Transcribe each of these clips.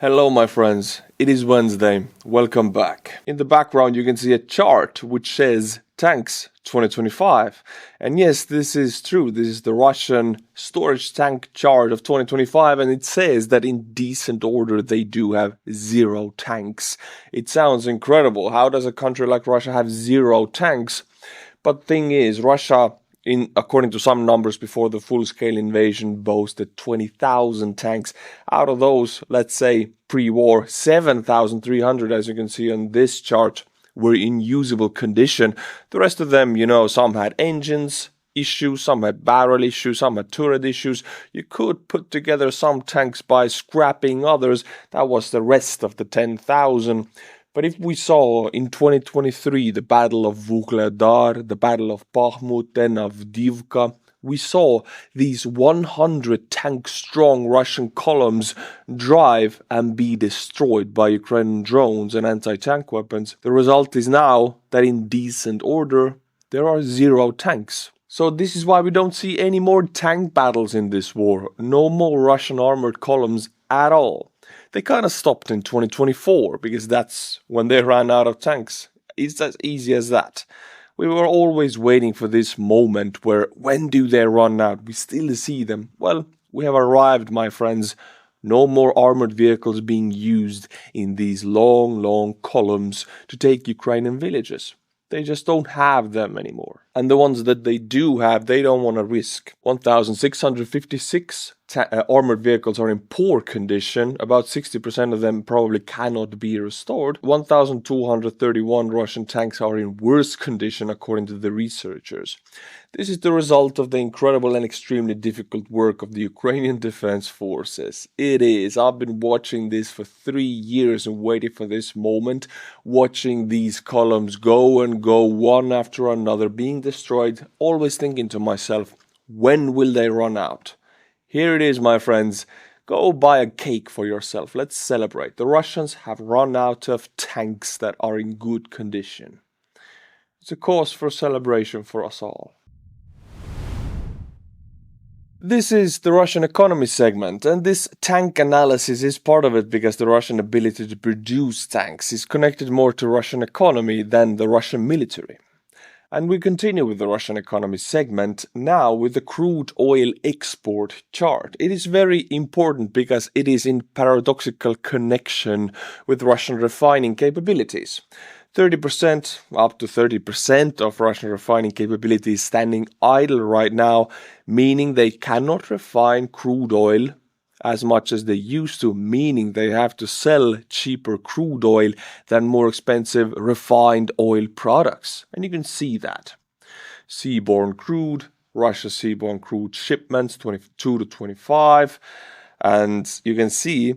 Hello my friends, it is Wednesday, welcome back. In the background you can see a chart which says tanks 2025. And yes, this is true, this is the Russian storage tank chart of 2025 and it says that in decent order they do have 0 tanks. It sounds incredible, how does a country like Russia have 0 tanks? But thing is, Russia, according to some numbers before the full-scale invasion, boasted 20,000 tanks. Out of those, let's say pre-war, 7,300, as you can see on this chart, were in usable condition. The rest of them, some had engines issues, some had barrel issues, some had turret issues. You could put together some tanks by scrapping others. That was the rest of the 10,000. But if we saw in 2023 the Battle of Vuhledar, the Battle of Bakhmut, then of Avdiivka, we saw these 100 tank-strong Russian columns drive and be destroyed by Ukrainian drones and anti-tank weapons. The result is now that in decent order there are 0 tanks. So this is why we don't see any more tank battles in this war. No more Russian armored columns at all. They kind of stopped in 2024 because that's when they ran out of tanks. It's as easy as that. We were always waiting for this moment where when do they run out? We still see them. Well, we have arrived, my friends. No more armored vehicles being used in these long columns to take Ukrainian villages. They just don't have them anymore. And the ones that they do have, they don't want to risk. 1,656 armored vehicles are in poor condition. About 60% of them probably cannot be restored. 1,231 Russian tanks are in worse condition according to the researchers. This is the result of the incredible and extremely difficult work of the Ukrainian Defense Forces. It is. I've been watching this for 3 years and waiting for this moment, watching these columns go and go one after another, being destroyed, always thinking to myself, when will they run out? Here it is, my friends. Go buy a cake for yourself. Let's celebrate. The Russians have run out of tanks that are in good condition. It's a cause for celebration for us all. This is the Russian economy segment, and this tank analysis is part of it because the Russian ability to produce tanks is connected more to Russian economy than the Russian military. And we continue with the Russian economy segment now with the crude oil export chart. It is very important because it is in paradoxical connection with Russian refining capabilities. 30%, up to 30% of Russian refining capability is standing idle right now, meaning they cannot refine crude oil as much as they used to, meaning they have to sell cheaper crude oil than more expensive refined oil products. And you can see that. Seaborne crude, Russia Seaborne crude shipments 22 to 25. And you can see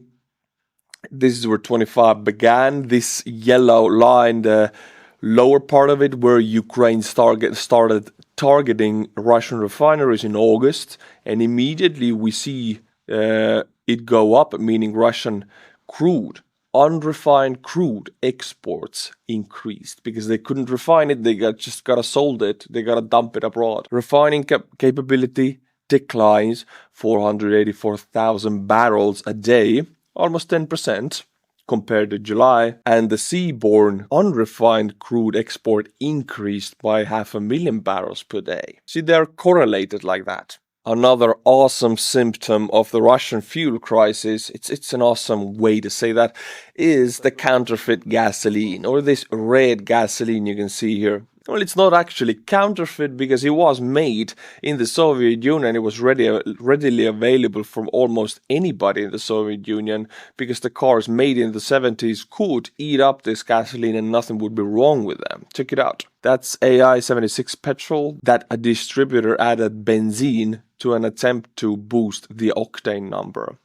this is where 25 began. This yellow line, the lower part of it, where Ukraine started targeting Russian refineries in August. And immediately we see it go up, meaning Russian crude, unrefined crude exports increased because they couldn't refine it. They just gotta sold it. They gotta dump it abroad. Refining capability declines 484,000 barrels a day, almost 10% compared to July. And the seaborne unrefined crude export increased by 500,000 barrels per day. See, they're correlated like that. Another awesome symptom of the Russian fuel crisis, it's an awesome way to say that, is the counterfeit gasoline, or this red gasoline you can see here. Well, it's not actually counterfeit because it was made in the Soviet Union. It was readily available from almost anybody in the Soviet Union because the cars made in the 70s could eat up this gasoline and nothing would be wrong with them. Check it out. That's AI-76 petrol that a distributor added benzene to an attempt to boost the octane number.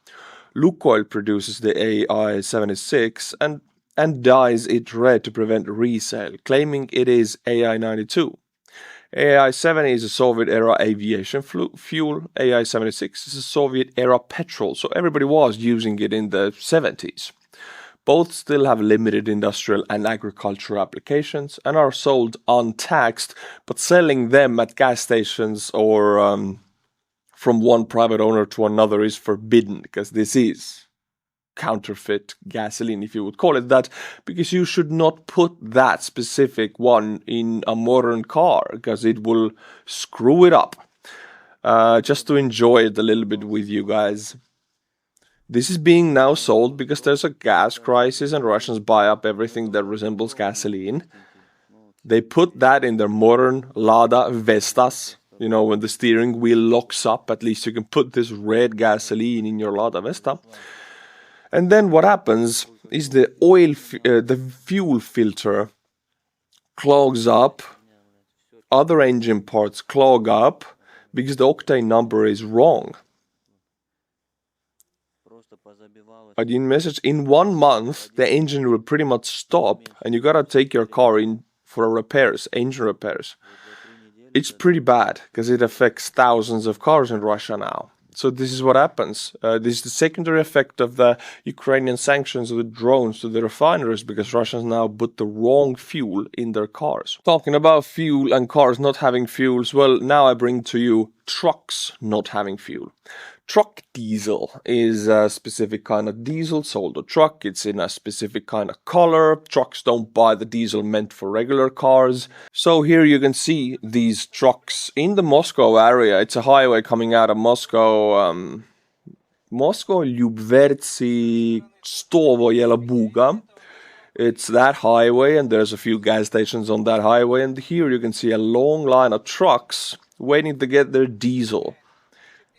Lukoil produces the AI-76 and dyes it red to prevent resale, claiming it is AI-92. AI-70 is a Soviet-era aviation fuel. AI-76 is a Soviet-era petrol, so everybody was using it in the 70s. Both still have limited industrial and agricultural applications and are sold untaxed, but selling them at gas stations or from one private owner to another is forbidden because this is counterfeit gasoline, if you would call it that, because you should not put that specific one in a modern car, because it will screw it up. Just to enjoy it a little bit with you guys. This is being now sold because there's a gas crisis and Russians buy up everything that resembles gasoline. They put that in their modern Lada Vestas. You know, when the steering wheel locks up, at least you can put this red gasoline in your Lada Vesta. And then what happens is the fuel filter clogs up, other engine parts clog up because the octane number is wrong. Один месяц, in 1 month, the engine will pretty much stop and you gotta take your car in for repairs, engine repairs. It's pretty bad because it affects thousands of cars in Russia now. So this is what happens. This is the secondary effect of the Ukrainian sanctions with drones to the refineries because Russians now put the wrong fuel in their cars. Talking about fuel and cars not having fuels, well, now I bring to you trucks not having fuel. Truck diesel is a specific kind of diesel sold to truck. It's in a specific kind of color. Trucks don't buy the diesel meant for regular cars. So here you can see these trucks in the Moscow area. It's a highway coming out of Moscow. Moscow, Lyubvertsy, Stovo, Yelabuga. It's that highway and there's a few gas stations on that highway. And here you can see a long line of trucks waiting to get their diesel.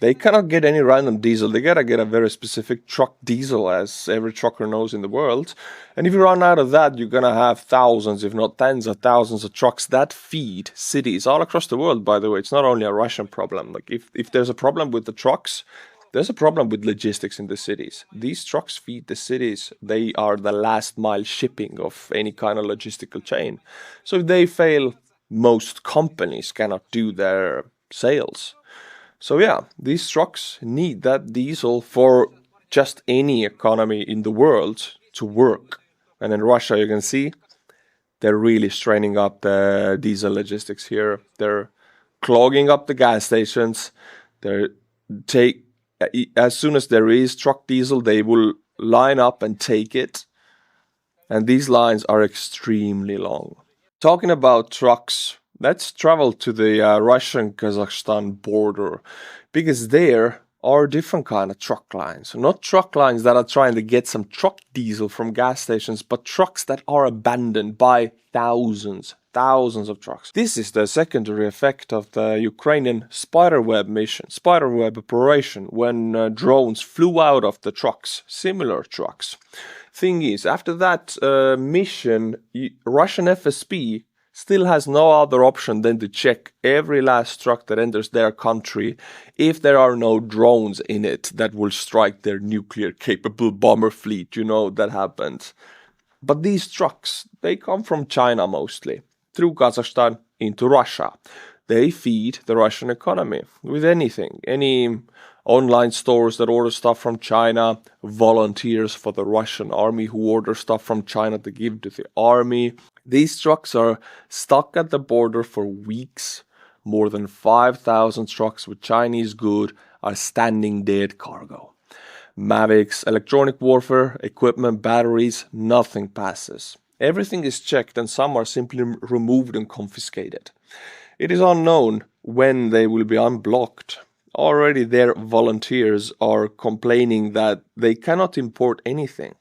They cannot get any random diesel. They gotta get a very specific truck diesel, as every trucker knows in the world. And if you run out of that, you're gonna have thousands, if not tens of thousands of trucks that feed cities all across the world, by the way. It's not only a Russian problem. Like, if there's a problem with the trucks, there's a problem with logistics in the cities. These trucks feed the cities. They are the last mile shipping of any kind of logistical chain. So if they fail, most companies cannot do their sales. So yeah, these trucks need that diesel for just any economy in the world to work. And in Russia, you can see they're really straining up the diesel logistics here. They're clogging up the gas stations. As soon as there is truck diesel, they will line up and take it. And these lines are extremely long. Talking about trucks, let's travel to the Russian-Kazakhstan border, because there are different kind of truck lines. Not truck lines that are trying to get some truck diesel from gas stations, but trucks that are abandoned by thousands of trucks. This is the secondary effect of the Ukrainian Spiderweb mission, Spiderweb operation, when drones flew out of the trucks, similar trucks. Thing is, after that mission, Russian FSB still has no other option than to check every last truck that enters their country if there are no drones in it that will strike their nuclear-capable bomber fleet. You know, that happens. But these trucks, they come from China mostly, through Kazakhstan into Russia. They feed the Russian economy with anything. Any online stores that order stuff from China, volunteers for the Russian army who order stuff from China to give to the army. These trucks are stuck at the border for weeks. More than 5,000 trucks with Chinese good are standing dead cargo. Mavics, electronic warfare, equipment, batteries, nothing passes. Everything is checked and some are simply removed and confiscated. It is unknown when they will be unblocked. Already their volunteers are complaining that they cannot import anything.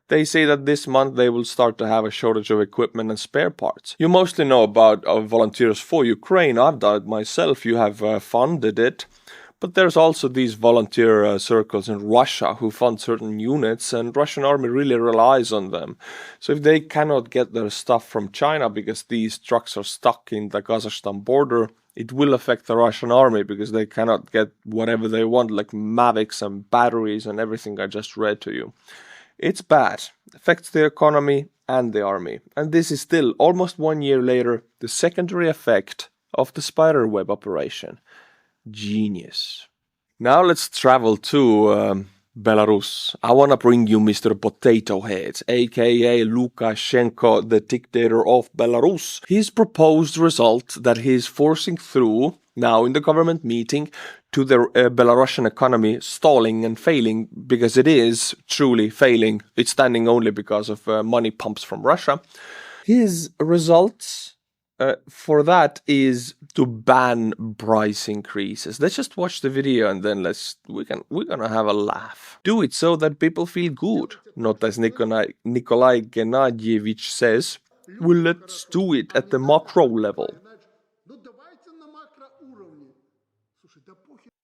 They say that this month they will start to have a shortage of equipment and spare parts. You mostly know about Volunteers for Ukraine. I've done it myself. You have funded it. But there's also these volunteer circles in Russia who fund certain units, and Russian army really relies on them. So if they cannot get their stuff from China because these trucks are stuck in the Kazakhstan border, it will affect the Russian army because they cannot get whatever they want, like Mavics and batteries and everything I just read to you. It's bad. Affects the economy and the army. And this is still, almost 1 year later, the secondary effect of the Spiderweb operation. Genius. Now let's travel to Belarus. I want to bring you Mr. Potato Head, aka Lukashenko, the dictator of Belarus. His proposed result that he is forcing through now in the government meeting to the Belarusian economy stalling and failing, because it is truly failing. It's standing only because of money pumps from Russia. His results for that is to ban price increases. Let's just watch the video and then we're gonna have a laugh. Do it so that people feel good, not as Nikolai Gennadievich says. Well, let's do it at the macro level.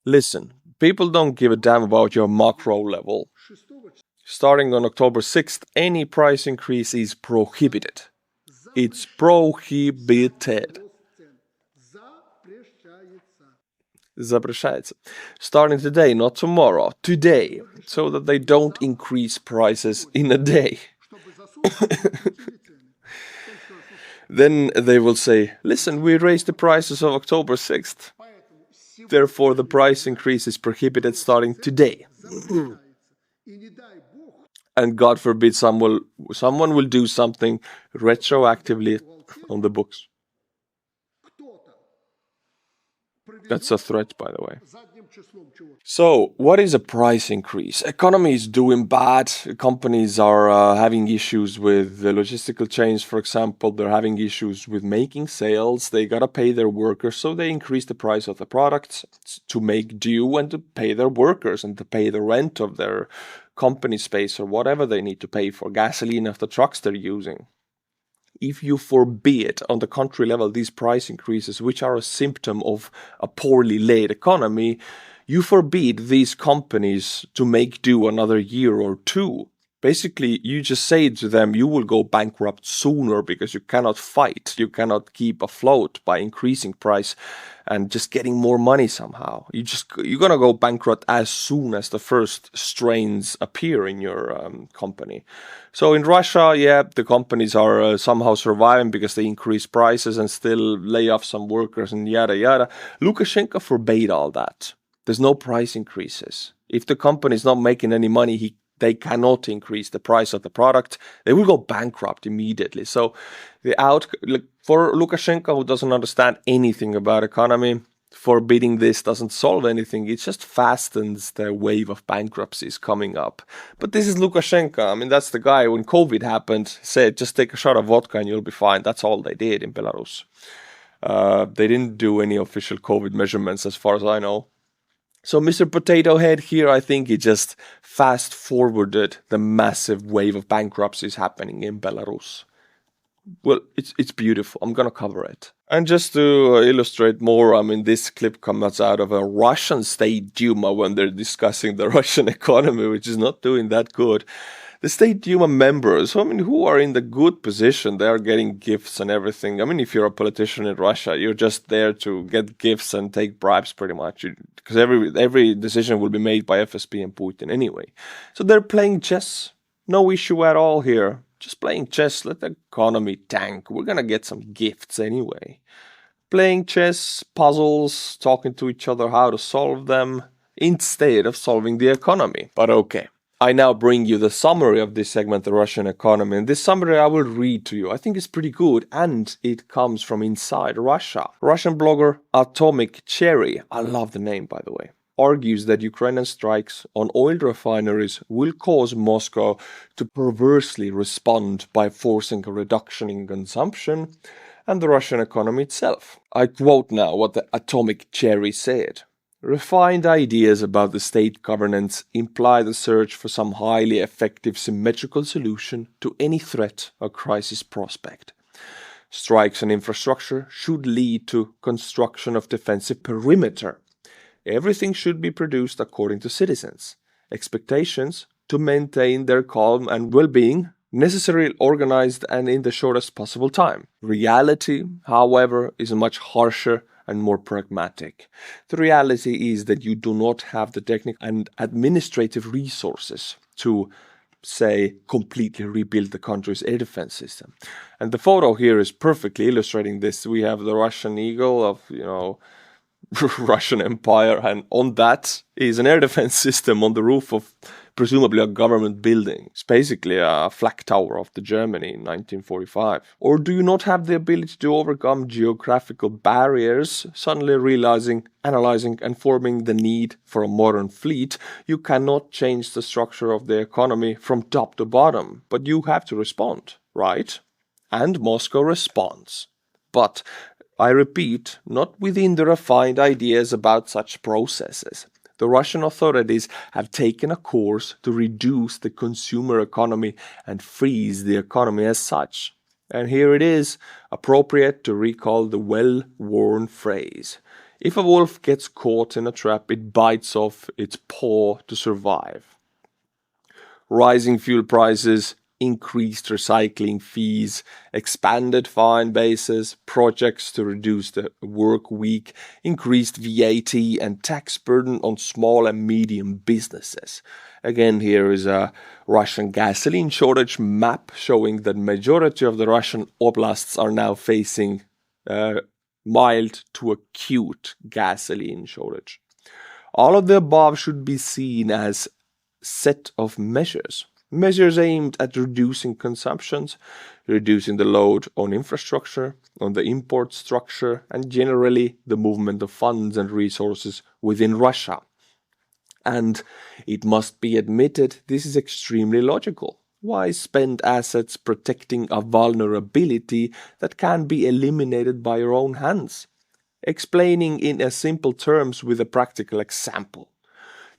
Listen, people don't give a damn about your macro level. Starting on October 6th, any price increase is prohibited. It's prohibited. Запрещается. Starting today, not tomorrow, today, so that they don't increase prices in a day. Then they will say, listen, we raised the prices of October 6th. Therefore, the price increase is prohibited starting today. And God forbid someone will do something retroactively on the books. That's a threat, by the way. So, what is a price increase? Economy is doing bad. Companies are having issues with the logistical chains, for example. They're having issues with making sales. They gotta pay their workers, so they increase the price of the products to make do and to pay their workers and to pay the rent of their company space or whatever they need to pay for gasoline of the trucks they're using. If you forbid on the country level these price increases, which are a symptom of a poorly laid economy, you forbid these companies to make do another year or two. Basically, you just say to them, you will go bankrupt sooner because you cannot fight. You cannot keep afloat by increasing price and just getting more money somehow. You're gonna go bankrupt as soon as the first strains appear in your company. So in Russia, yeah, the companies are somehow surviving because they increase prices and still lay off some workers and yada yada. Lukashenko forbade all that. There's no price increases. If the company is not making any money, they cannot increase the price of the product. They will go bankrupt immediately. So for Lukashenko, who doesn't understand anything about economy, forbidding this doesn't solve anything. It just fastens the wave of bankruptcies coming up. But this is Lukashenko. I mean, that's the guy when COVID happened said, just take a shot of vodka and you'll be fine. That's all they did in Belarus. They didn't do any official COVID measurements as far as I know. So Mr. Potato Head here, I think he just fast-forwarded the massive wave of bankruptcies happening in Belarus. Well, it's beautiful. I'm gonna cover it. And just to illustrate more, I mean, this clip comes out of a Russian state Duma when they're discussing the Russian economy, which is not doing that good. The State Duma members, I mean, who are in the good position, they are getting gifts and everything. I mean, if you're a politician in Russia, you're just there to get gifts and take bribes pretty much. Because every decision will be made by FSB and Putin anyway. So they're playing chess. No issue at all here. Just playing chess. Let the economy tank. We're gonna get some gifts anyway. Playing chess, puzzles, talking to each other how to solve them, instead of solving the economy. But okay. I now bring you the summary of this segment, the Russian economy. And this summary I will read to you. I think it's pretty good and it comes from inside Russia. Russian blogger Atomic Cherry, I love the name by the way, argues that Ukrainian strikes on oil refineries will cause Moscow to perversely respond by forcing a reduction in consumption and the Russian economy itself. I quote now what the Atomic Cherry said. Refined ideas about the state governance imply the search for some highly effective symmetrical solution to any threat or crisis prospect. Strikes on infrastructure should lead to construction of defensive perimeter. Everything should be produced according to citizens' expectations to maintain their calm and well-being, necessarily organized and in the shortest possible time. Reality, however, is much harsher and more pragmatic. The reality is that you do not have the technical and administrative resources to, say, completely rebuild the country's air defense system. And the photo here is perfectly illustrating this. We have the Russian eagle of, Russian Empire, and on that is an air defense system on the roof of presumably a government building. It's basically a flag tower of the Germany in 1945. Or do you not have the ability to overcome geographical barriers, suddenly realizing, analyzing and forming the need for a modern fleet? You cannot change the structure of the economy from top to bottom, but you have to respond, right? And Moscow responds. But, I repeat, not within the refined ideas about such processes. The Russian authorities have taken a course to reduce the consumer economy and freeze the economy as such. And here it is, appropriate to recall the well-worn phrase. If a wolf gets caught in a trap, it bites off its paw to survive. Rising fuel prices, increased recycling fees, expanded fine bases, projects to reduce the work week, increased VAT and tax burden on small and medium businesses. Again, here is a Russian gasoline shortage map showing that majority of the Russian oblasts are now facing mild to acute gasoline shortage. All of the above should be seen as set of measures. Measures aimed at reducing consumptions, reducing the load on infrastructure, on the import structure, and generally the movement of funds and resources within Russia. And it must be admitted, this is extremely logical. Why spend assets protecting a vulnerability that can be eliminated by your own hands? Explaining in as simple terms with a practical example.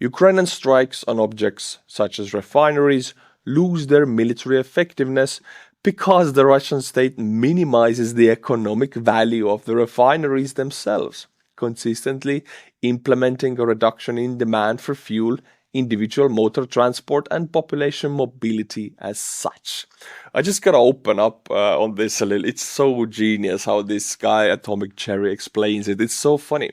Ukrainian strikes on objects such as refineries lose their military effectiveness because the Russian state minimizes the economic value of the refineries themselves, consistently implementing a reduction in demand for fuel, individual motor transport and population mobility as such. I just gotta open up on this a little. It's so genius how this guy Atomic Cherry explains it. It's so funny.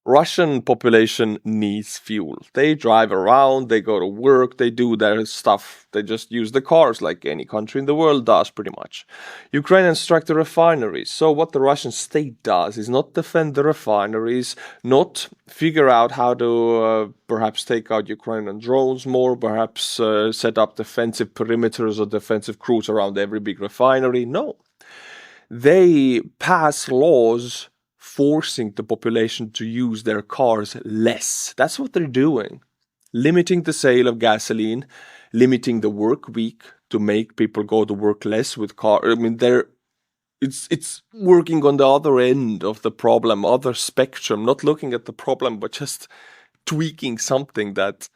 Russian population needs fuel. They drive around, they go to work, they do their stuff. They just use the cars like any country in the world does pretty much. Ukrainians strike the refineries. So what the Russian state does is not defend the refineries, not figure out how to perhaps take out Ukrainian drones more, perhaps set up defensive perimeters or defensive crews around every big refinery. No. They pass laws forcing the population to use their cars less. That's what they're doing. Limiting the sale of gasoline, limiting the work week to make people go to work less with cars. I mean, it's working on the other end of the problem, other spectrum, not looking at the problem, but just tweaking something that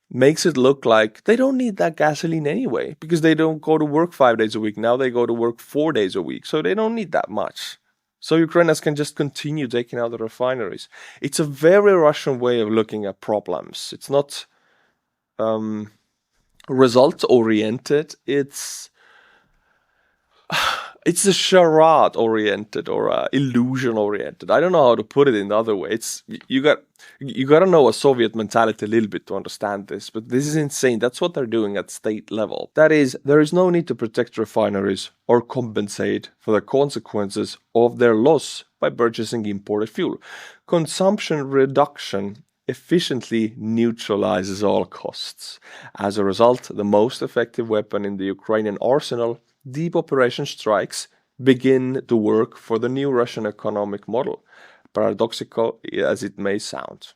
makes it look like they don't need that gasoline anyway, because they don't go to work 5 days a week. Now they go to work 4 days a week, so they don't need that much. So Ukrainians can just continue taking out the refineries. It's a very Russian way of looking at problems. It's not result-oriented. It's a charade-oriented or illusion-oriented. I don't know how to put it in the other way. It's you got to know a Soviet mentality a little bit to understand this. But this is insane. That's what they're doing at state level. That is, there is no need to protect refineries or compensate for the consequences of their loss by purchasing imported fuel. Consumption reduction efficiently neutralizes all costs. As a result, the most effective weapon in the Ukrainian arsenal, deep operation strikes, begin to work for the new Russian economic model, paradoxical as it may sound.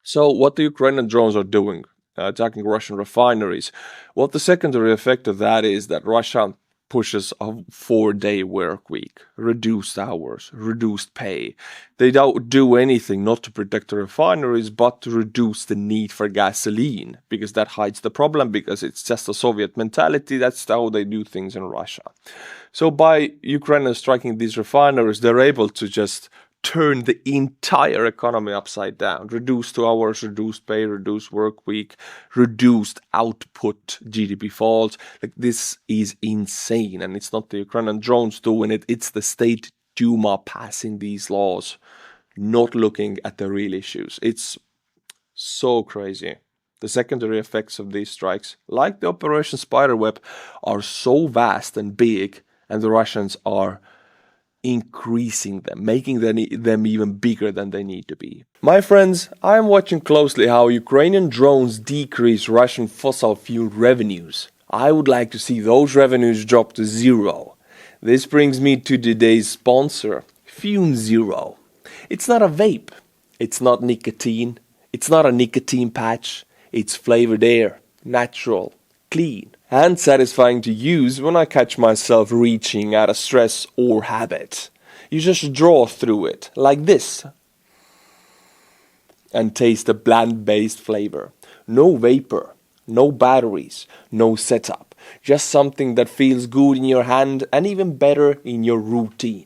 So what the Ukrainian drones are doing, attacking Russian refineries, well, the secondary effect of that is that Russia pushes a 4-day work week, reduced hours, reduced pay. They don't do anything not to protect the refineries, but to reduce the need for gasoline, because that hides the problem, because it's just a Soviet mentality. That's how they do things in Russia. So by Ukraine striking these refineries, they're able to just turn the entire economy upside down. Reduced hours, reduced pay, reduced work week, reduced output, GDP falls. Like, this is insane. And it's not the Ukrainian drones doing it. It's the state Duma passing these laws, not looking at the real issues. It's so crazy. The secondary effects of these strikes, like the Operation Spiderweb, are so vast and big, and the Russians are increasing them, making them even bigger than they need to be. My friends, I am watching closely how Ukrainian drones decrease Russian fossil fuel revenues. I would like to see those revenues drop to zero. This brings me to today's sponsor, Fume Zero. It's not a vape, it's not nicotine, it's not a nicotine patch, it's flavored air, natural, clean, and satisfying to use when I catch myself reaching out of stress or habit. You just draw through it, like this, and taste the bland-based flavor. No vapor, no batteries, no setup, just something that feels good in your hand and even better in your routine.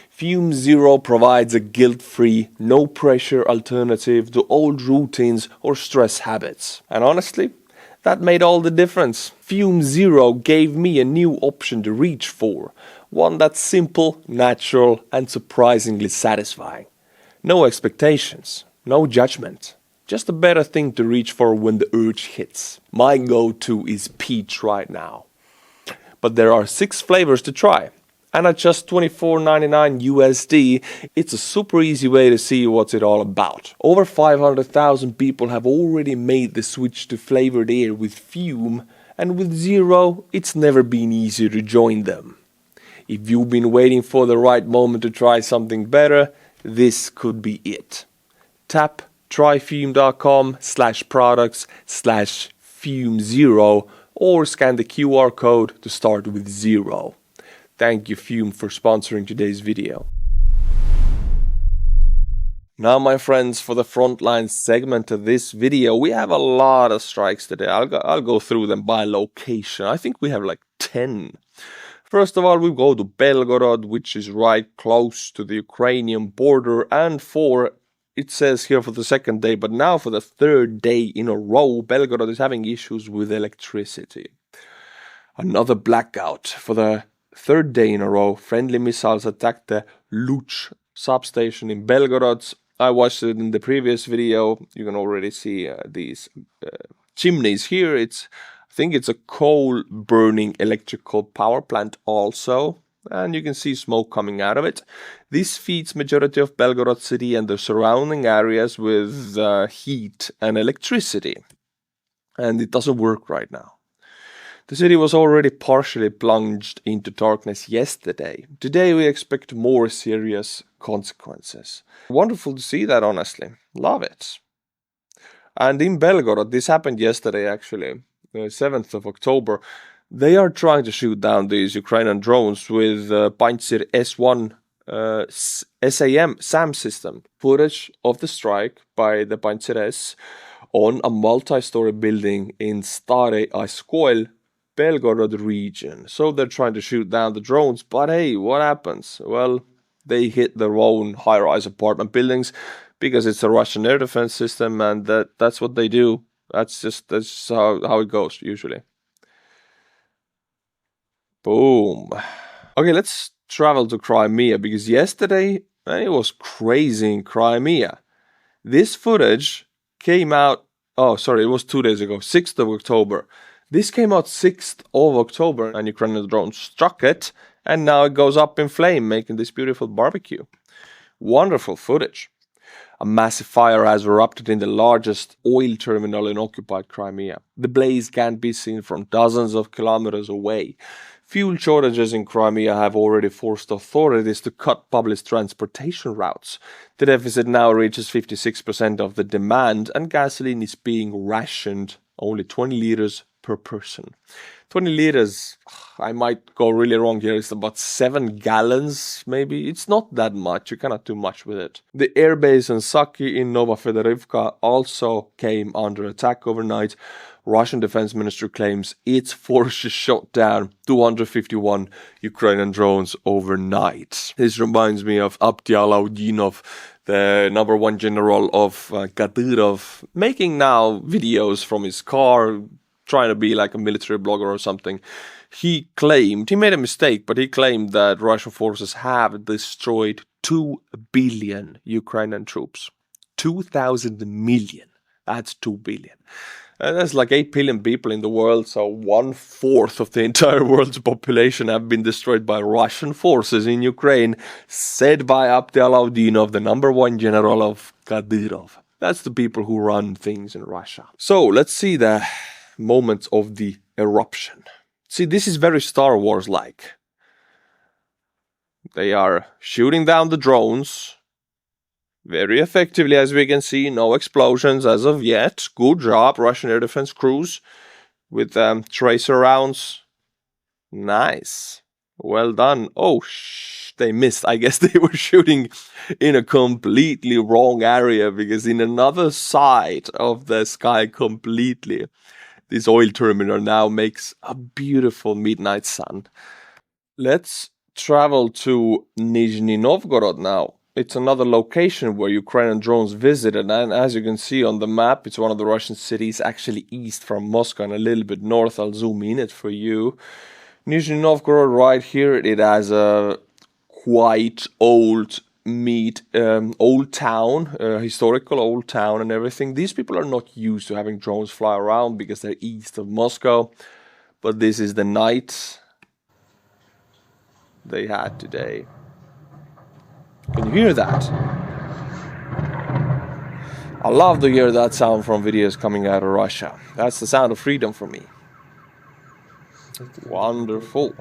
Fume Zero provides a guilt-free, no-pressure alternative to old routines or stress habits. And honestly, that made all the difference. Fume Zero gave me a new option to reach for, one that's simple, natural, and surprisingly satisfying. No expectations, no judgment, just a better thing to reach for when the urge hits. My go-to is peach right now. But there are 6 flavors to try. And at just $24.99 USD, it's a super easy way to see what's it all about. Over 500,000 people have already made the switch to flavored air with Fume, and with Zero, it's never been easier to join them. If you've been waiting for the right moment to try something better, this could be it. Tap tryfume.com/products/Fume Zero or scan the QR code to start with Zero. Thank you, Fume, for sponsoring today's video. Now, my friends, for the Frontlines segment of this video, we have a lot of strikes today. I'll go through them by location. I think we have like 10. First of all, we go to Belgorod, which is right close to the Ukrainian border, and it says here for the second day, but now for the third day in a row, Belgorod is having issues with electricity. Another blackout. For the third day in a row, friendly missiles attacked the Luch substation in Belgorod. I watched it in the previous video. You can already see these chimneys here. I think it's a coal-burning electrical power plant also. And you can see smoke coming out of it. This feeds majority of Belgorod city and the surrounding areas with heat and electricity. And it doesn't work right now. The city was already partially plunged into darkness yesterday. Today we expect more serious consequences. Wonderful to see that, honestly. Love it. And in Belgorod, this happened yesterday actually, the 7th of October. They are trying to shoot down these Ukrainian drones with Pantsir-S SAM system. Footage of the strike by the Pantsir-S on a multi-story building in Stare Oskol, Belgorod region. So they're trying to shoot down the drones, but hey, what happens? Well, they hit their own high-rise apartment buildings because it's a Russian air defense system, and that's what they do. That's how it goes usually. Boom. Okay, let's travel to Crimea, because yesterday it was crazy in Crimea. This footage came out, it was 2 days ago, 6th of October. This came out 6th of October, and Ukrainian drone struck it, and now it goes up in flame, making this beautiful barbecue. Wonderful footage. A massive fire has erupted in the largest oil terminal in occupied Crimea. The blaze can be seen from dozens of kilometers away. Fuel shortages in Crimea have already forced authorities to cut public transportation routes. The deficit now reaches 56% of the demand, and gasoline is being rationed only 20 liters per person. 20 liters, I might go really wrong here, it's about 7 gallons maybe. It's not that much, you cannot do much with it. The airbase in Saki in Nova Fedorivka also came under attack overnight. Russian defense ministry claims its forces shot down 251 Ukrainian drones overnight. This reminds me of Abdialaudinov, the #1 general of Kadyrov, making now videos from his car, trying to be like a military blogger or something. He made a mistake, but he claimed that Russian forces have destroyed 2 billion Ukrainian troops. 2,000 million. That's 2 billion. There's like 8 billion people in the world, so 1/4 of the entire world's population have been destroyed by Russian forces in Ukraine, said by Abdel-Alaudinov, the #1 general of Kadyrov. That's the people who run things in Russia. So let's see the moments of the eruption. See, this is very Star Wars-like. They are shooting down the drones very effectively, as we can see. No explosions as of yet. Good job, Russian air defense crews with tracer rounds. Nice. Well done. Oh, they missed. I guess they were shooting in a completely wrong area, because in another side of the sky completely, this oil terminal now makes a beautiful midnight sun. Let's travel to Nizhni Novgorod now. It's another location where Ukrainian drones visited, and as you can see on the map, it's one of the Russian cities actually east from Moscow and a little bit north. I'll zoom in it for you. Nizhny Novgorod right here, it has a quite old old town, historical old town and everything. These people are not used to having drones fly around because they're east of Moscow, but this is the night they had today. Can you hear that? I love to hear that sound from videos coming out of Russia. That's the sound of freedom for me. Wonderful.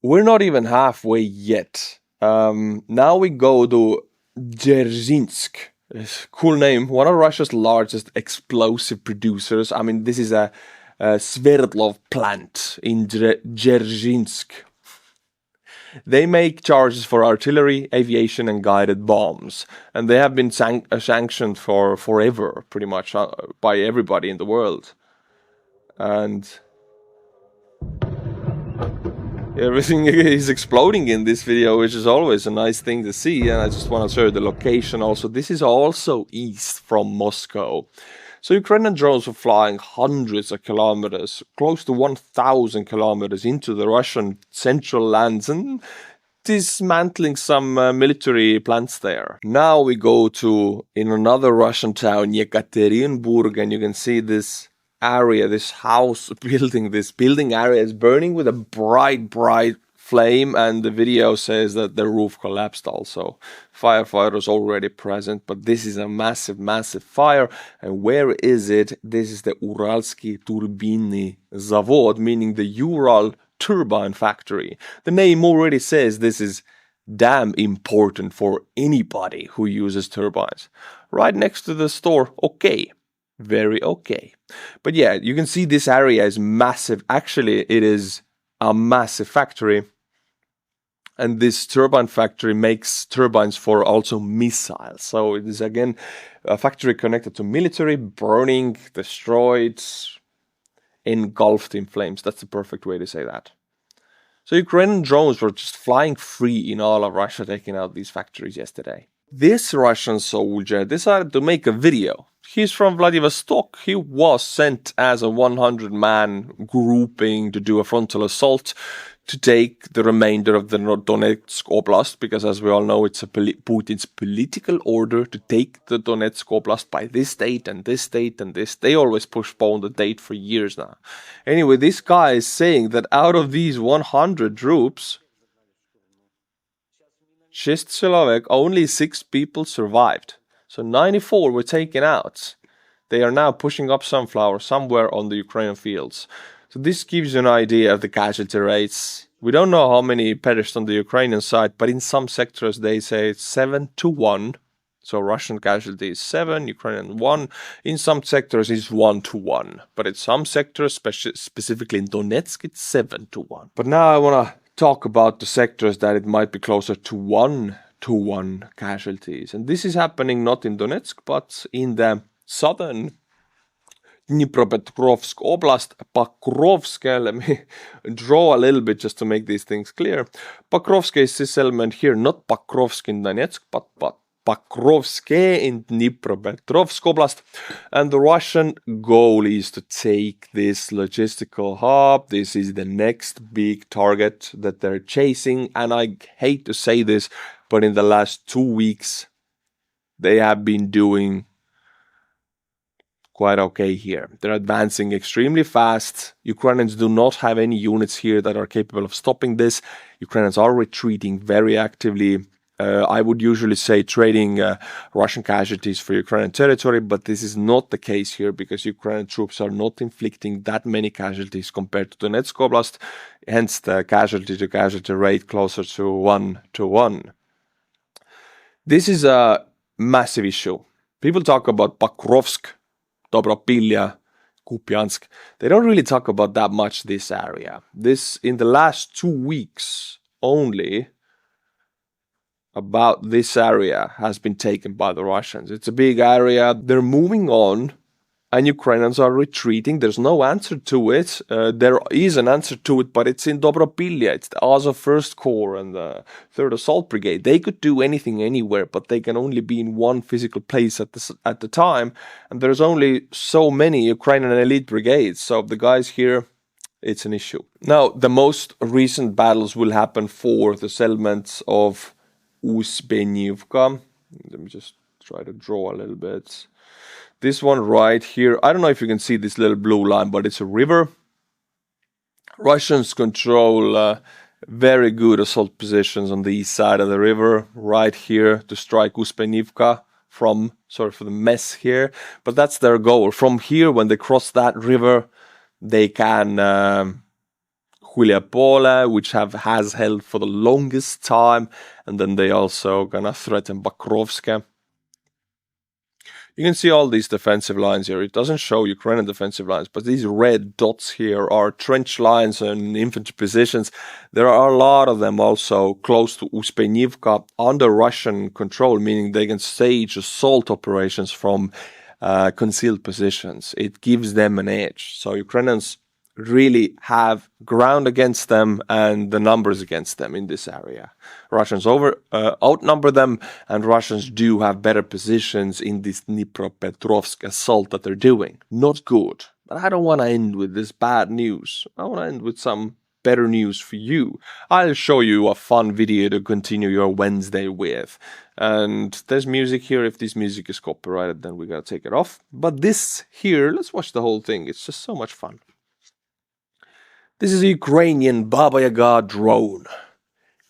We're not even halfway yet. Now we go to Dzerzhinsk. Cool name. One of Russia's largest explosive producers. I mean, this is a Sverdlov plant in Dzerzhinsk. They make charges for artillery, aviation and guided bombs. And they have been sanctioned for forever, pretty much, by everybody in the world. And everything is exploding in this video, which is always a nice thing to see. And I just want to show you the location also. This is also east from Moscow. So Ukrainian drones were flying hundreds of kilometers, close to 1,000 kilometers into the Russian central lands and dismantling some military plants there. Now we go to in another Russian town, Yekaterinburg, and you can see this area, this house building, this building area is burning with a bright flame, and the video says that the roof collapsed also. Firefighters already present, but this is a massive fire. And where is it? This is the Uralsky turbine Zavod, meaning the Ural turbine factory. The name already says this is damn important for anybody who uses turbines. Right next to the store, okay. Very okay. But yeah, you can see this area is massive. Actually, it is a massive factory. And this turbine factory makes turbines for also missiles. So it is again a factory connected to military, burning, destroyed, engulfed in flames. That's the perfect way to say that. So Ukrainian drones were just flying free in all of Russia, taking out these factories yesterday. This Russian soldier decided to make a video. He's from Vladivostok. He was sent as a 100-man grouping to do a frontal assault to take the remainder of the Donetsk Oblast, because as we all know, it's Putin's political order to take the Donetsk Oblast by this date and this date and this. They always postpone the date for years now. Anyway, this guy is saying that out of these 100 troops, 6 человек, only 6 people survived. So 94 were taken out. They are now pushing up sunflower somewhere on the Ukrainian fields. So this gives you an idea of the casualty rates. We don't know how many perished on the Ukrainian side, but in some sectors they say it's 7-1. So Russian casualties 7, Ukrainian 1. In some sectors it's 1-1. But in some sectors, specifically in Donetsk, it's 7-1. But now I want to talk about the sectors that it might be closer to 1-1 casualties. And this is happening not in Donetsk, but in the southern Dnipropetrovsk Oblast, Pokrovske. Let me draw a little bit just to make these things clear. Pokrovske is this element here, not Pokrovsk in Donetsk, but Pokrovske in Dnipropetrovsk Oblast. And the Russian goal is to take this logistical hub. This is the next big target that they're chasing. And I hate to say this, but in the last 2 weeks, they have been doing quite okay here. They're advancing extremely fast. Ukrainians do not have any units here that are capable of stopping this. Ukrainians are retreating very actively. I would usually say trading Russian casualties for Ukrainian territory, but this is not the case here because Ukrainian troops are not inflicting that many casualties compared to Donetsk Oblast, hence the casualty-to-casualty rate closer to 1-to-1. This is a massive issue. People talk about Pokrovske, Dobropilya, Kupiansk. They don't really talk about that much this area. This, in the last 2 weeks only, about this area has been taken by the Russians. It's a big area. They're moving on, and Ukrainians are retreating. There's no answer to it. There is an answer to it, but it's in Dobropilya. It's the Azov 1st Corps and the 3rd Assault Brigade. They could do anything anywhere, but they can only be in one physical place at the time. And there's only so many Ukrainian elite brigades. So the guys here, it's an issue. Now, the most recent battles will happen for the settlements of Uspenivka. Let me just try to draw a little bit. This one right here, I don't know if you can see this little blue line, but it's a river. Russians control very good assault positions on the east side of the river, right here to strike Uspenivka from, sorry for the mess here, but that's their goal. From here, when they cross that river, they can Huliapole, which has held for the longest time, and then they also gonna threaten Pokrovske. You can see all these defensive lines here. It doesn't show Ukrainian defensive lines, but these red dots here are trench lines and infantry positions. There are a lot of them also close to Uspenivka under Russian control, meaning they can stage assault operations from concealed positions. It gives them an edge. So Ukrainians really have ground against them and the numbers against them in this area. Russians outnumber them, and Russians do have better positions in this Dnipropetrovsk assault that they're doing. Not good, but I don't want to end with this bad news. I want to end with some better news for you. I'll show you a fun video to continue your Wednesday with. And there's music here. If this music is copyrighted, then we gotta take it off. But this here, let's watch the whole thing. It's just so much fun. This is a Ukrainian Baba Yaga drone.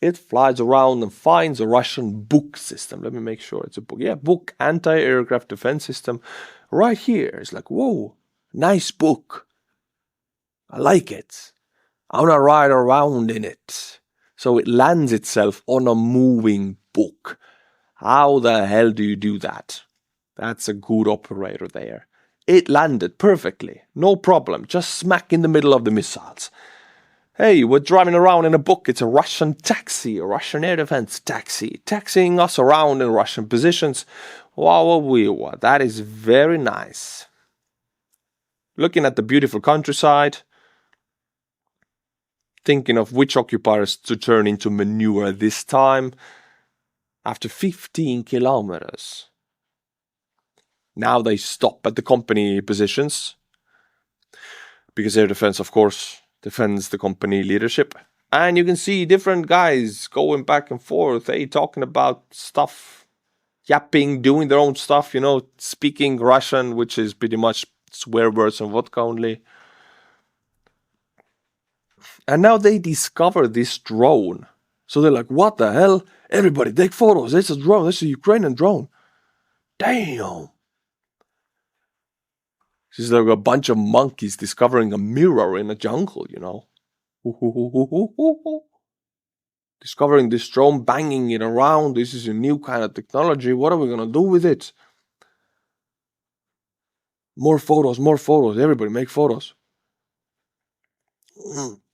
It flies around and finds a Russian Buk system. Let me make sure it's a Buk. Yeah, Buk anti-aircraft defense system. Right here. It's like, whoa, nice Buk. I like it. I want to ride around in it. So it lands itself on a moving Buk. How the hell do you do that? That's a good operator there. It landed perfectly, no problem, just smack in the middle of the missiles. Hey, we're driving around in a Buk. It's a Russian taxi, a Russian air defense taxi, taxiing us around in Russian positions. Wow, that is very nice. Looking at the beautiful countryside, thinking of which occupiers to turn into manure this time, after 15 kilometers. Now they stop at the company positions, because air defense, of course, defends the company leadership. And you can see different guys going back and forth, talking about stuff, yapping, doing their own stuff, speaking Russian, which is pretty much swear words and vodka only. And now they discover this drone. So they're like, what the hell? Everybody take photos. It's a drone. It's a Ukrainian drone. Damn. It's like a bunch of monkeys discovering a mirror in a jungle, Discovering this drone, banging it around. This is a new kind of technology. What are we going to do with it? More photos, more photos. Everybody make photos.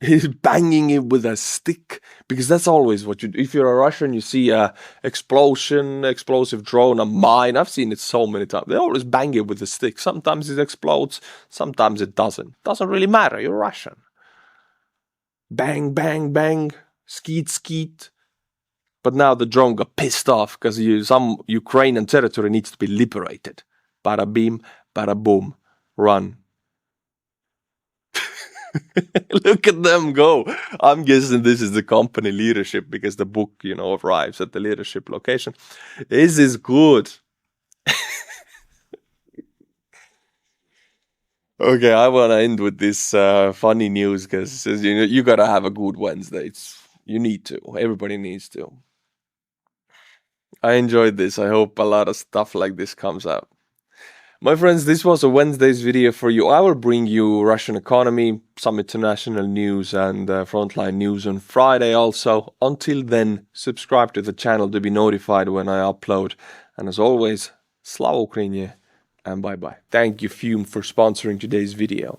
He's banging it with a stick, because that's always what you do. If you're a Russian, you see a explosion, explosive drone, a mine. I've seen it so many times. They always bang it with a stick. Sometimes it explodes, sometimes it doesn't. Doesn't really matter. You're Russian. Bang, bang, bang. Skeet, skeet. But now the drone got pissed off because some Ukrainian territory needs to be liberated. Bada beam, bada boom. Run. Look at them go. I'm guessing this is the company leadership, because the book, arrives at the leadership location. This is good. Okay, I want to end with this funny news because you gotta have a good Wednesday. You need to. Everybody needs to. I enjoyed this. I hope a lot of stuff like this comes out. My friends, this was a Wednesday's video for you. I will bring you Russian economy, some international news, and frontline news on Friday also. Until then, subscribe to the channel to be notified when I upload. And as always, Slava Ukraini, and bye-bye. Thank you, Fume, for sponsoring today's video.